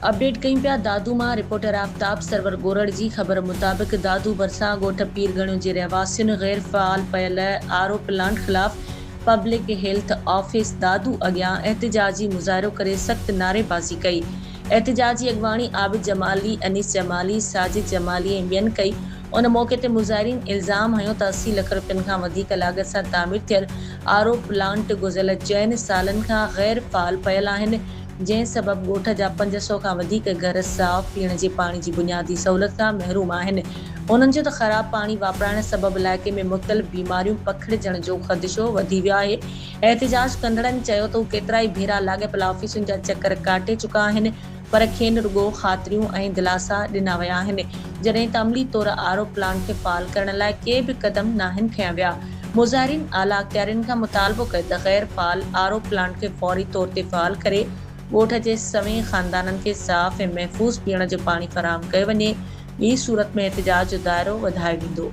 Update कई पिया दादू मां रिपोर्टर आफ्ताब सरवर गोरड़ जी ख़बर मुताबिक़ दादू भरसा ॻोठ पीरगणियूं जे रहवासियुनि गैर फ़ाल पियल आरओ प्लांट ख़िलाफ़ पब्लिक हेल्थ ऑफिस दादू अॻियां एहतिजाजी मुज़ाहिरो करे सख़्त नारेबाज़ी कई। एहतिजाजी अॻवाणी आबिद जमाली, अनीस जमाली, साजिद जमाली ऐं ॿियनि कई। उन मौक़े ते मुज़ाहिरीन इल्ज़ाम हयो त 80 लख रुपयनि खां वधीक लाॻत सां तामीर थियल आरओ प्लांट गुज़िरियल 4 सालनि खां गैर फ़ाल पियल आहिनि, जंहिं सबबि ॻोठ जा 500 खां वधीक घर साफ़ पीअण जे पाणी जी बुनियादी सहूलियत खां महरूम आहिनि। उन्हनि जो त ख़राब पाणी वापराइण सबबि इलाइक़े में मुख़्तलिफ़ बीमारियूं पखिड़िजण जो ख़दशो वधी वियो आहे। एहतिजाज कंदड़नि चयो त हू केतिरा ई भेरा लाॻापियल ऑफिसुनि जा चकर काटे चुका आहिनि, पर खेनि रुॻो ख़ातिरियूं ऐं दिलासा ॾिना विया आहिनि, जॾहिं त अमली तौर आरओ प्लांट खे फ़ाल करण लाइ के बि क़दम नाहिनि खयां विया। मुज़ाहिरीन आला अख़्तियारियुनि खां मुतालबो कयो त गैर फ़ाल आरओ प्लांट खे फ़ौरी तौर ते फ़ाल करे ॻोठ जे सवें ख़ानदाननि खे साफ़ ऐं महफ़ूज़ पीअण जो पाणी फ़राहम कयो वञे। ॿी सूरत में एहतिजाज जो दाइरो वधायो वेंदो।